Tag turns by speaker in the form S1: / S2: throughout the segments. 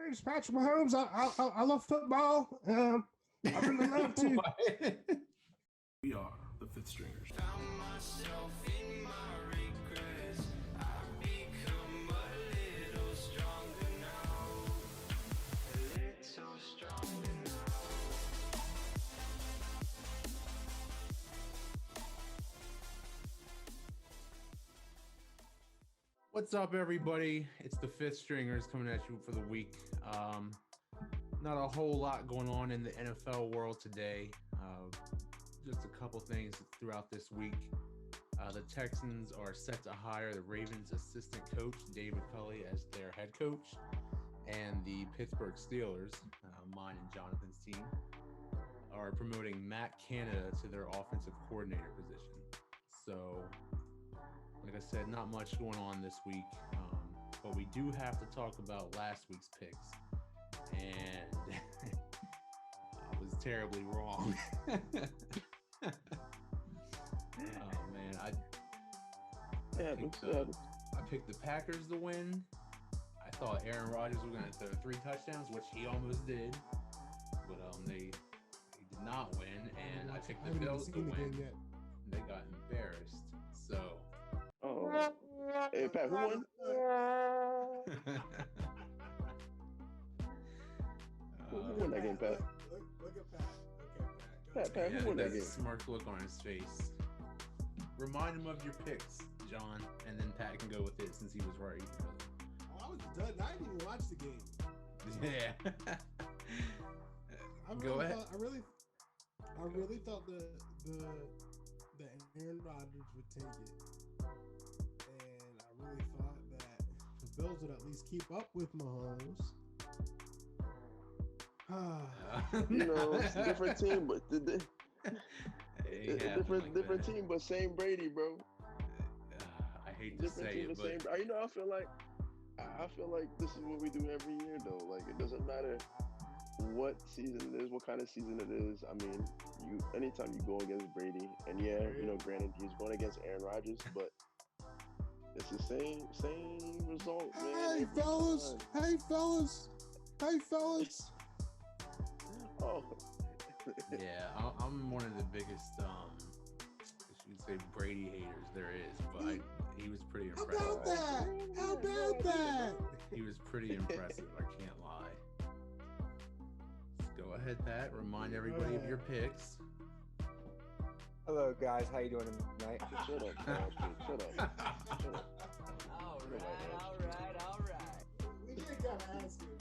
S1: It's Patrick Mahomes. I love football. I really love to.
S2: We are the Fifth Stringers.
S3: Found myself in my regrets. I've become a little stronger now. A little stronger now.
S4: What's up, everybody? It's the Fifth Stringers coming at you for the week. Not a whole lot going on in the NFL world today. Just a couple things throughout this week. The Texans are set to hire the Ravens assistant coach, David Culley, as their head coach. And the Pittsburgh Steelers, mine and Jonathan's team, are promoting Matt Canada to their offensive coordinator position. So, like I said, not much going on this week, but we do have to talk about last week's picks, and I was terribly wrong. Oh man, I picked the Packers to win. I thought Aaron Rodgers was going to throw 3 touchdowns, which he almost did, but they did not win, and I picked the Bills to win. They got embarrassed, so.
S5: Oh, hey Pat, who won? Who won that game, Pat?
S1: Look at Pat.
S5: Pat, who won that game?
S4: Smirk look on his face. Remind him of your picks, John, and then Pat can go with it since he was right.
S1: I was done. I didn't even watch the game.
S4: Yeah.
S1: Go ahead. I really thought the Aaron Rodgers would take it. And I really thought that the Bills would at least keep up with Mahomes.
S5: It's a different team, but different team, but same Brady, bro.
S4: I hate to say it, but
S5: I feel like this is what we do every year, though. Like, it doesn't matter what season it is, what kind of season it is. I mean, anytime you go against Brady, and granted he's going against Aaron Rodgers, but it's the same result, man.
S1: Hey fellas.
S5: Oh.
S4: Yeah, I'm one of the biggest, you'd say Brady haters there is, but he was pretty impressive.
S1: How about that?
S4: He was pretty impressive, I can't lie. Go ahead, Pat. Remind everybody of your picks.
S6: Hello, guys. How you doing tonight?
S5: Shut up, Shut up.
S3: All right.
S1: We did gotta ask you.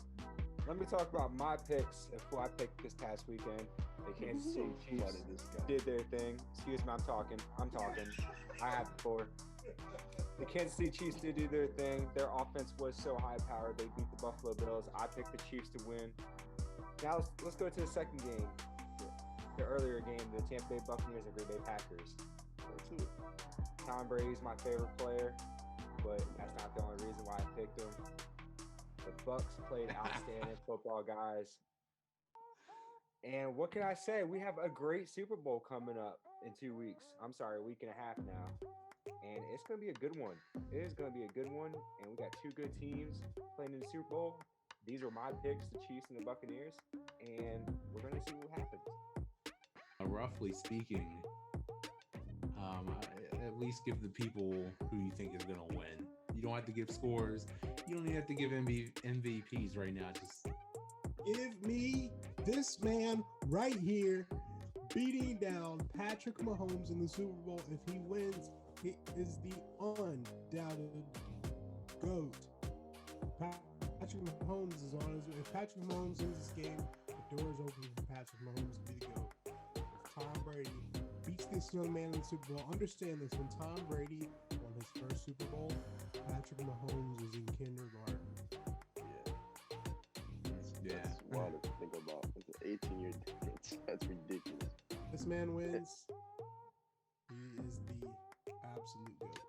S6: Let me talk about my picks of who I picked this past weekend. The Kansas City Chiefs did their thing. Excuse me, I'm talking. I have before. The Kansas City Chiefs did do their thing. Their offense was so high-powered. They beat the Buffalo Bills. I picked the Chiefs to win. Now let's go to the second game. The earlier game, the Tampa Bay Buccaneers and Green Bay Packers. Tom Brady's my favorite player, but that's not the only reason why I picked him. The Bucs played outstanding football, guys. And what can I say? We have a great Super Bowl coming up in 2 weeks. I'm sorry, a week and a half now. And it's going to be a good one. It is going to be a good one. And we got 2 good teams playing in the Super Bowl. These are my picks, the Chiefs and the Buccaneers. And we're going to see what happens.
S4: Roughly speaking, at least give the people who you think is going to win. You don't have to give scores. You don't even have to give MVPs right now. Just
S1: give me this man right here beating down Patrick Mahomes in the Super Bowl. If he wins, he is the undoubted GOAT. Patrick Mahomes is on his way. If Patrick Mahomes wins this game, the door is open for Patrick Mahomes to be the GOAT. If Tom Brady beats this young man in the Super Bowl, understand this, when Tom Brady won his first Super Bowl, Patrick Mahomes was in kindergarten.
S5: That's wild to think about. It's an 18-year difference. That's ridiculous.
S1: This man wins. He is the absolute GOAT.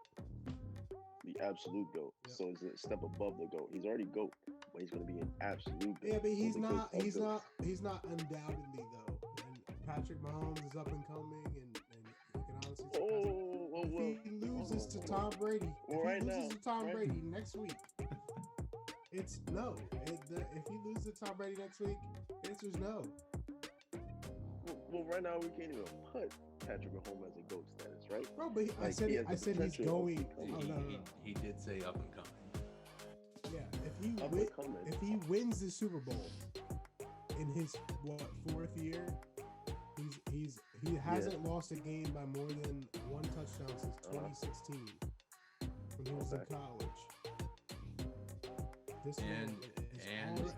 S5: The absolute GOAT. Yep. So it's a step above the GOAT. He's already GOAT, but he's going to be an absolute GOAT.
S1: Yeah, but he's not undoubtedly though. And Patrick Mahomes is up and coming, and you can honestly say if he loses to Tom Brady, Brady next week, It's no. If he loses to Tom Brady next week, the answer's no.
S5: Well, right now we can't even put Patrick Mahomes as a GOAT status, right?
S1: Bro, but I
S5: Like,
S1: said
S5: he has the
S1: he's
S5: potential of
S1: going.
S5: becoming-
S1: Oh, no.
S4: He did say up and coming.
S1: Yeah,
S5: Up and coming.
S1: if he wins the Super Bowl in his fourth year, he hasn't lost a game by more than one touchdown since 2016 when he was in college. This man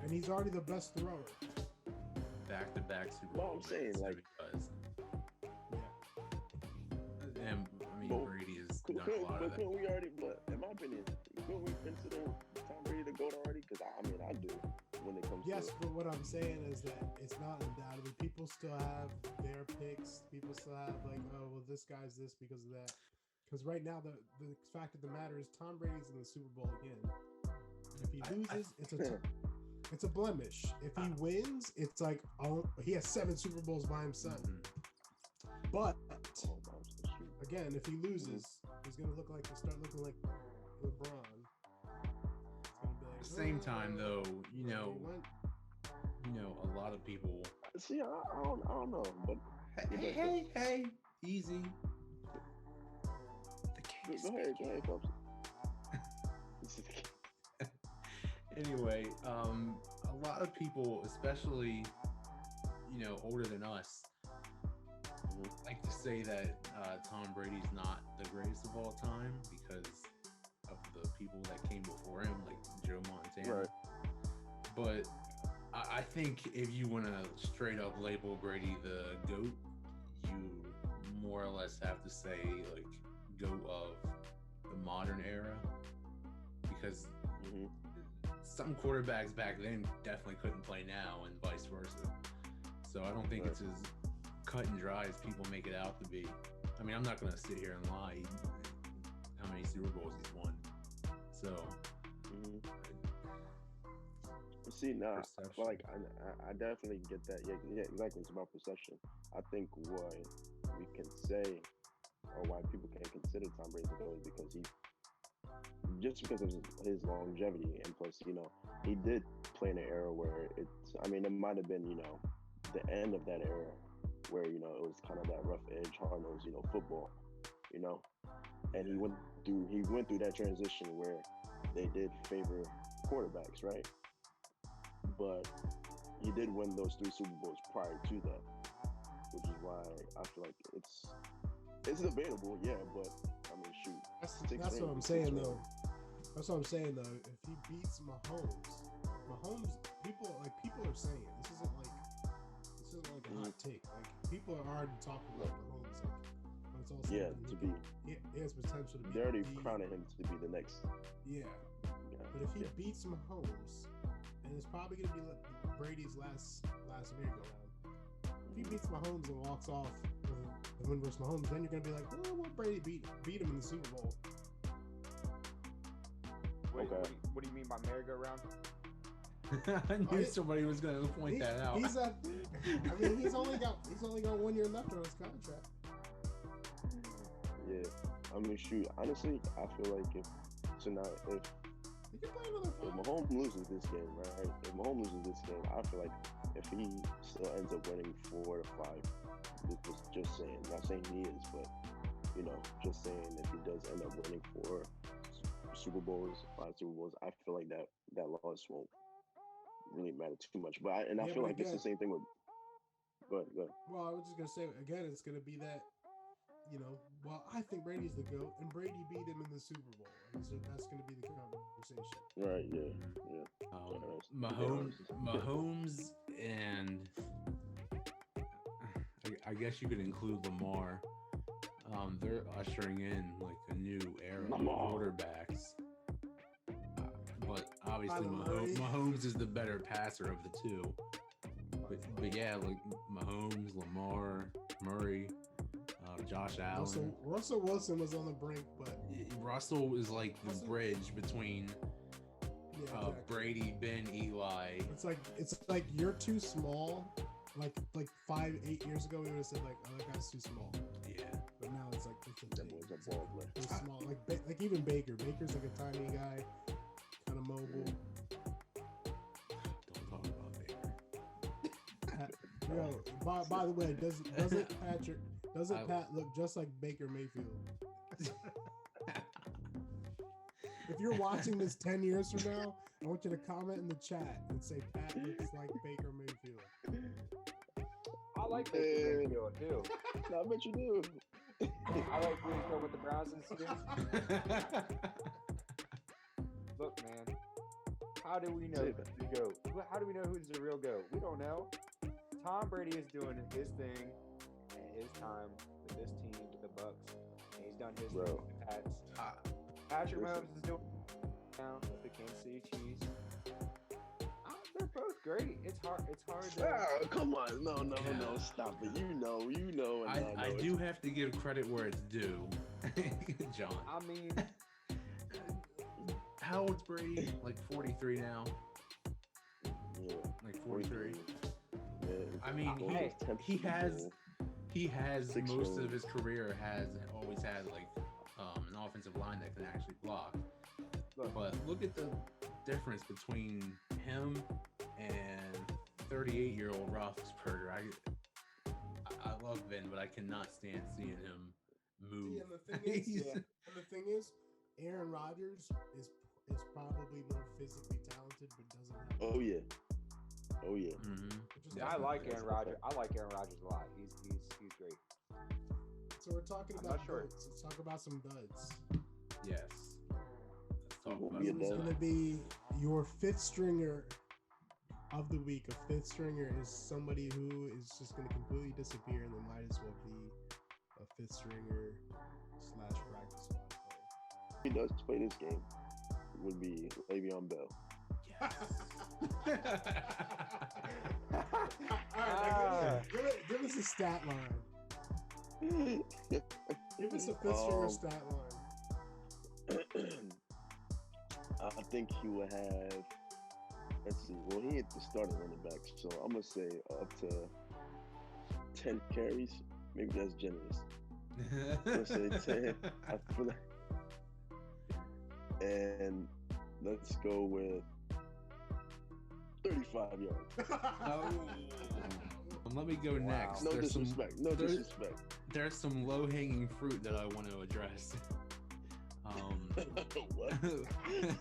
S1: and he's already the best thrower.
S4: Back-to-back Super
S5: Well,
S4: Bowl.
S5: I'm saying,
S4: wins,
S5: like-
S4: so he does.
S1: Yeah.
S4: And I mean,
S5: But
S4: Brady has done a lot of that.
S5: couldn't we already? But in my opinion, couldn't we consider Tom Brady the GOAT already? Because I mean, I do when it comes
S1: Yes,
S5: to.
S1: but what I'm saying is that it's not undoubtedly. People still have their picks. People still have like, oh, well, this guy's this because of that. Because right now, the fact of the matter is Tom Brady's in the Super Bowl again. If he loses, it's a blemish. If he wins, it's like, oh, he has 7 Super Bowls by himself.
S4: Mhm.
S1: But
S5: Oh, man, shoot.
S1: again, if he loses, he's gonna start looking like LeBron. It's gonna be like,
S4: At the same time, though,
S1: he went.
S4: a lot of people.
S5: See, I don't know, but
S4: Hey, easy.
S5: go ahead, Pops.
S4: Anyway, a lot of people, especially older than us, like to say that Tom Brady's not the greatest of all time because of the people that came before him, like Joe Montana.
S5: Right.
S4: But I think if you want to straight up label Brady the GOAT, you more or less have to say like GOAT of the modern era, because some quarterbacks back then definitely couldn't play now and vice versa. So I don't think it's as cut and dry as people make it out to be. I mean, I'm not going to sit here and lie how many Super Bowls he's won. So
S5: See, now,
S4: perception.
S5: like I definitely get that. Yeah, exactly. It's about perception. I think what we can say, or why people can't consider Tom Brady the GOAT, is because because of his longevity, and plus, he did play in an era where it might have been, the end of that era where, it was kind of that rough edge, hard-nosed, football, and he went through that transition where they did favor quarterbacks, right? But he did win those 3 Super Bowls prior to that, which is why I feel like it's debatable, yeah, but I mean, shoot.
S1: That's what I'm saying, though. That's what I'm saying, though. If he beats Mahomes, people are saying this isn't like a hot take. Like, people are already talking about Mahomes. Like, it's also he has potential to be.
S5: They're already crowning him to be the next.
S1: Yeah. But if he beats Mahomes, and it's probably gonna be Brady's last merry-go-round. If he beats Mahomes and walks off and win versus Mahomes, then you're gonna be like, oh, well, Brady beat him in the Super Bowl.
S6: Wait,
S5: Okay.
S6: what do you mean by merry-go-round?
S4: I knew somebody was going to point that out.
S1: He's only got 1 year left on his contract.
S5: Yeah, I mean, shoot. Honestly, I feel like if
S1: He can play another
S5: If
S1: 5.
S5: Mahomes loses this game, right? If Mahomes loses this game, I feel like if he still ends up winning 4 to 5, just saying, not saying he is, but just saying if he does end up winning 4 Super Bowls, 5 Super Bowls, I feel like that loss won't really matter too much. But I feel like it's the same thing with. Go ahead.
S1: Well, I was just gonna say again, it's gonna be that. Well, I think Brady's the GOAT, and Brady beat him in the Super Bowl, and so that's going to be the conversation.
S5: Right? Yeah.
S4: Mahomes, and I guess you could include Lamar. They're ushering in like a new era of quarterbacks. But obviously, Mahomes is the better passer of the two. But yeah, like Mahomes, Lamar, Murray. Josh Allen.
S1: Russell Wilson was on the brink, but
S4: Russell is like the bridge between
S1: exactly.
S4: Brady, Ben, Eli.
S1: It's like you're too small. Like 5-8 years ago, we would have said like, oh, that guy's too small.
S4: Yeah.
S1: But now it's like
S5: That boy's a ball player.
S1: He's small. Like even Baker. Baker's like a tiny guy, kind of mobile. Yo, by the way, doesn't Pat look just like Baker Mayfield? If you're watching this 10 years from now, I want you to comment in the chat and say Pat looks like Baker Mayfield.
S6: I like Baker Mayfield too.
S5: I bet you do.
S6: I like when he's going with the Browns this year. Look, man. How do we know who's the GOAT? How do we know who's the real GOAT? We don't know. Tom Brady is doing his thing at his time with this team, with the Bucks. And he's done his thing with the Pats. Patrick Mahomes is doing now with the Kansas City Chiefs. They're both great. It's hard.
S5: Oh, come on. No. Stop it. You know. And
S4: I do have to give credit where it's due, John.
S6: I mean,
S4: how old's Brady? Like 43 now.
S5: Yeah.
S4: Like 43.
S5: Yeah,
S4: I mean, he has most of his career has always had like an offensive line that can actually block. But look at the difference between him and 38-year-old Roethlisberger. I love Vin, but I cannot stand seeing him move.
S1: See, and the thing is, Aaron Rodgers is probably more physically talented, but doesn't have.
S5: Oh yeah.
S4: Mm-hmm.
S6: yeah, I like Aaron Rodgers. I like Aaron Rodgers a lot. He's great.
S1: So we're talking about duds. Let's talk about some duds.
S4: Yes. Let's talk about
S1: This is going to be your fifth stringer of the week. A fifth stringer is somebody who is just going to completely disappear, and they might as well be a fifth stringer / practice squad player.
S5: He does play this game. Would be Le'Veon Bell.
S1: All right, give us a stat line. Give us a fifth stringer stat line.
S5: I think he would have. Let's see. Well, he hit the starting running back, so I'm gonna say up to 10 carries. Maybe that's generous. Let's say 10. I feel like. And let's go with 35 yards.
S4: Let me go next.
S5: No disrespect.
S4: There's some low-hanging fruit that I want to address.
S5: What?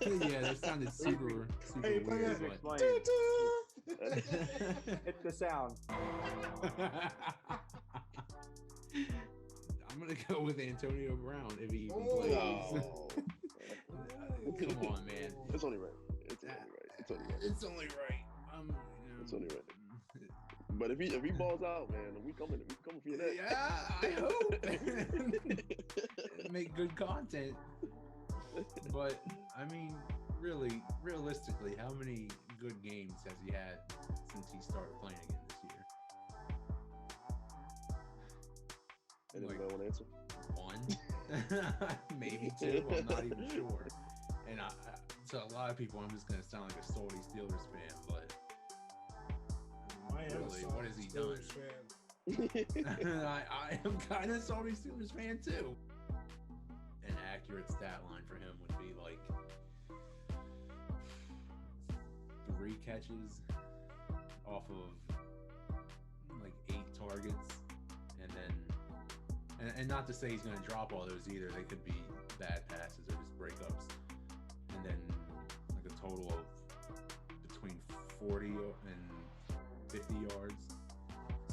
S4: Yeah, that sounded super
S1: Hey,
S4: weird.
S6: Explain. It's the sound.
S4: I'm gonna go with Antonio Brown if he even
S1: Oh.
S4: plays. Come on, man.
S5: It's only right. It's only right. It's only right. But if he balls out, man, we coming for your neck.
S4: Yeah, I hope. Make good content. But I mean, really, realistically, how many good games has he had since he started playing again this year?
S5: Anybody want to answer?
S4: One, maybe two. I'm not even sure. And to a lot of people, I'm just gonna sound like a salty Steelers fan, but really, what has he done? I am kind of salty Steelers fan too. An accurate stat line for him would be like 3 catches off of like 8 targets, and then and not to say he's going to drop all those either. They could be bad passes or just breakups, and then like a total of between 40 and 50 yards.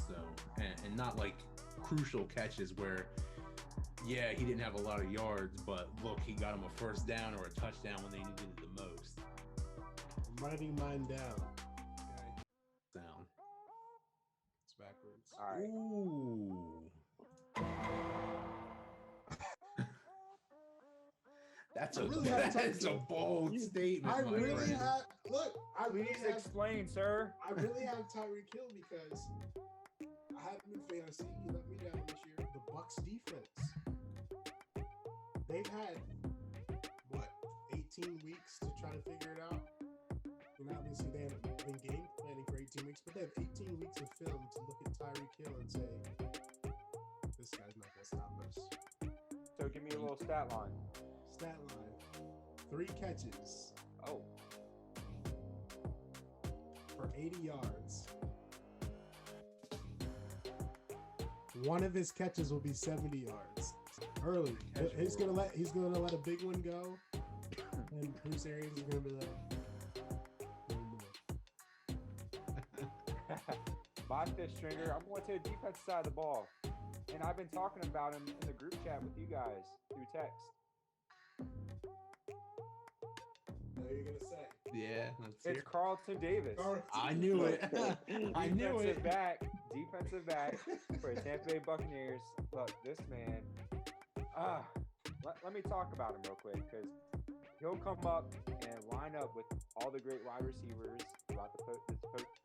S4: So and not like crucial catches where he didn't have a lot of yards, but look, he got him a first down or a touchdown when they needed it the most.
S1: I'm writing mine down. Okay.
S4: Down.
S1: It's backwards.
S6: All right.
S4: Ooh. That's a bold statement.
S1: I
S4: my
S1: really
S4: friend.
S1: have. Look, I really
S6: Please
S1: have.
S6: explain, sir.
S1: I really have Tyreek Hill because I have him in fantasy. He let me down this year. The Bucks defense. They've had 18 weeks to try to figure it out. And obviously they haven't been game planning for 18 weeks, but they have 18 weeks of film to look at Tyreek Hill and say, this guy's not gonna stop us.
S6: So give me a little stat line.
S1: Stat line: 3 catches.
S6: Oh.
S1: For 80 yards. one of his catches will be 70 yards early. He's gonna let a big one go, and Bruce Arians is gonna be like, no more.
S6: My fifth stringer, I'm going to the defense side of the ball. And I've been talking about him in the group chat with you guys through text.
S1: What are you gonna say?
S4: Yeah,
S6: It's Carlton Davis.
S4: I knew it. I knew it.
S6: Defensive back for the Tampa Bay Buccaneers. Look, this man. Let me talk about him real quick because he'll come up and line up with all the great wide receivers throughout the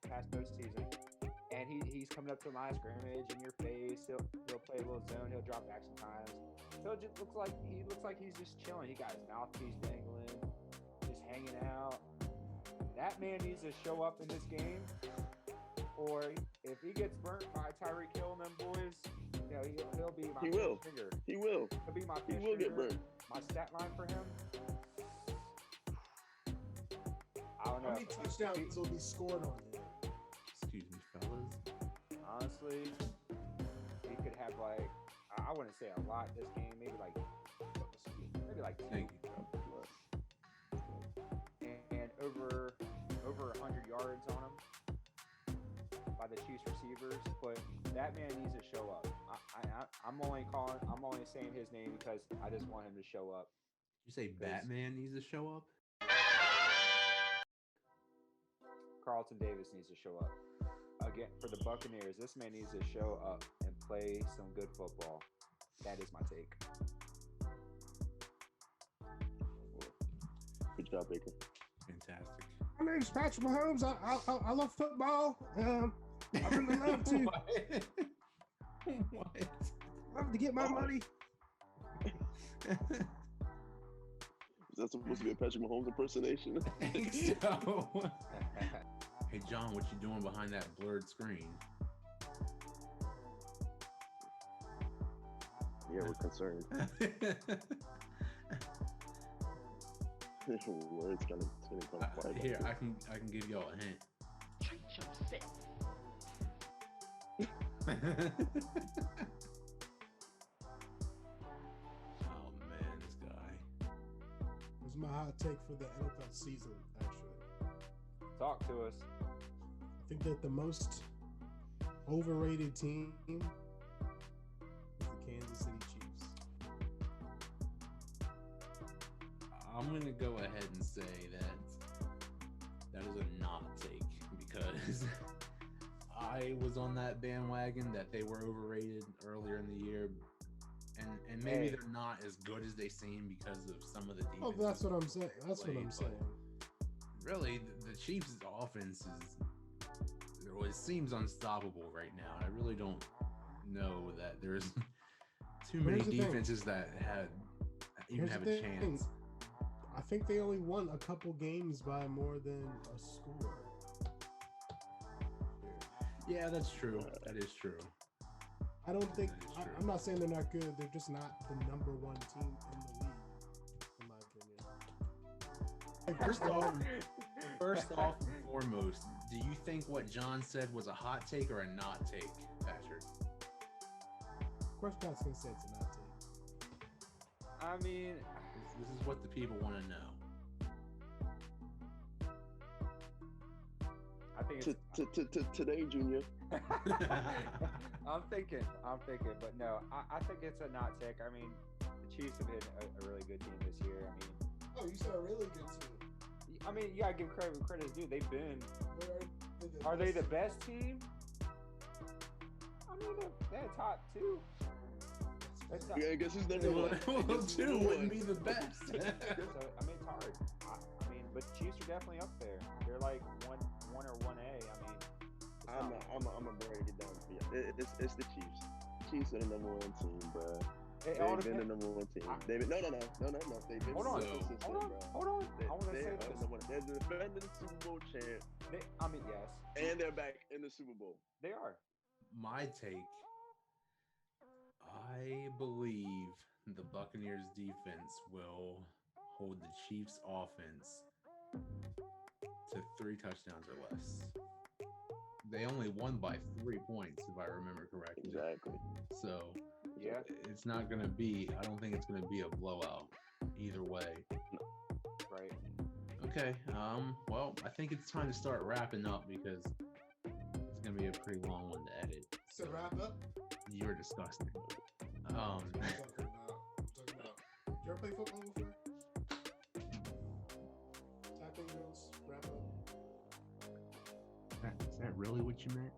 S6: past postseason. And he's coming up to the line of scrimmage in your face. He'll play a little zone. He'll drop back sometimes. He looks like he's just chilling. He got his mouthpiece dangling, just hanging out. That man needs to show up in this game, or if he gets burnt by Tyreek Hill and them boys, you know, he'll be my finger.
S5: He will.
S6: He'll be my
S5: He will get burnt.
S6: My stat line for him. I don't know.
S1: How many touchdowns will be scored on him?
S4: Excuse me, fellas.
S6: Honestly, he could have like I wouldn't say a lot this game, maybe like two.
S4: Thank you.
S6: And over 100 yards on him by the Chiefs receivers, but that man needs to show up. I'm only saying his name because I just want him to show up.
S4: You say Batman needs to show up?
S6: Carlton Davis needs to show up. Again, for the Buccaneers, this man needs to show up and play some good football. That is my take.
S5: Good job, Baker.
S4: Fantastic.
S1: My name's Patrick Mahomes. I love football. I really love to
S4: What?
S1: love to get my money.
S5: Is that supposed to be a Patrick Mahomes impersonation?
S4: I think so. Hey, John, what you doing behind that blurred screen?
S5: Yeah, we're concerned. Words gonna come quiet.
S4: Here, I can give y'all a hint.
S3: Treat yourself.
S4: Oh man, this guy.
S1: This is my hot take for the NFL season, actually.
S6: Talk to us.
S1: I think that the most overrated team is the Kansas City Chiefs.
S4: I'm gonna go ahead and say that is a not take because I was on that bandwagon that they were overrated earlier in the year, and maybe they're not as good as they seem because of some of the defense.
S1: Oh, that's what I'm saying. That's what I'm saying.
S4: Really, the Chiefs' offense it seems unstoppable right now. I really don't know that there's too many defenses that have a chance.
S1: I think they only won a couple games by more than a score.
S4: Yeah, that's true. That is true.
S1: I don't think I'm not saying they're not good. They're just not the number one team in the league, in my opinion.
S4: First off and foremost, do you think what John said was a hot take or a not take, Patrick?
S1: Of course, Pat's gonna say it's a not take.
S6: I mean,
S4: This is what the people want to know.
S6: I think it's
S5: Today, Junior.
S6: I'm thinking, but no, I think it's a not take. I mean, the Chiefs have been a really good team this year. I mean,
S1: Oh, you said a really good team.
S6: I mean, you gotta give credit where credit's due. They've been. Are they the best team? I mean, they're top two.
S5: Yeah, I guess who's number one?
S4: Well, two wouldn't be the best.
S6: So, I mean, it's hard. I mean, but the Chiefs are definitely up there. They're like one or 1A. I mean,
S5: I'm gonna break it down for you. It's the Chiefs. Chiefs are the number one team, bro. They've been the number one team. They've been, no. They've been
S6: Hold on.
S5: bro.
S6: I want to say this.
S5: They're the defending Super Bowl champ.
S6: I mean, yes.
S5: And they're back in the Super Bowl.
S6: They are.
S4: My take, I believe the Buccaneers defense will hold the Chiefs offense to 3 touchdowns or less. they only won by 3 points, if I remember correctly.
S5: Exactly.
S4: So
S6: Yeah.
S4: it's not going to be, I don't think it's going to be a blowout either way.
S6: Right.
S4: Okay. Well, I think it's time to start wrapping up because it's going to be a pretty long one to edit.
S1: So wrap up.
S4: You're disgusting.
S1: I'm talking about. Did you ever play football before? Tackling drills, wrap up.
S4: Is that really what you meant?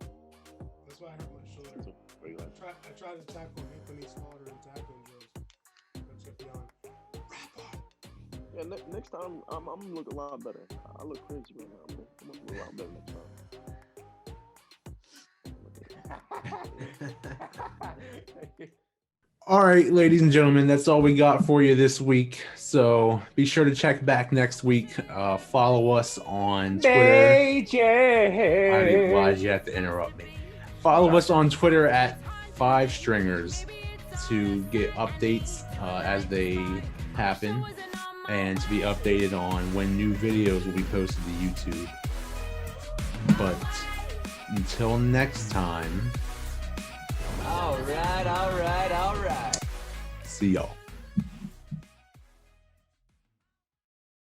S1: That's why I hurt my shoulder. I tried to tackle Anthony Slaughter in tackling drills. That's kept beyond. Wrap up.
S5: Yeah, next time I'm gonna look a lot better. I look crazy right now. I'm gonna look a lot better next time.
S4: All right, ladies and gentlemen, that's all we got for you this week. So be sure to check back next week. Follow us on Twitter. Why'd you have to interrupt me? Follow us on Twitter at 5stringers to get updates as they happen and to be updated on when new videos will be posted to YouTube. But until next time.
S3: All right.
S4: See y'all.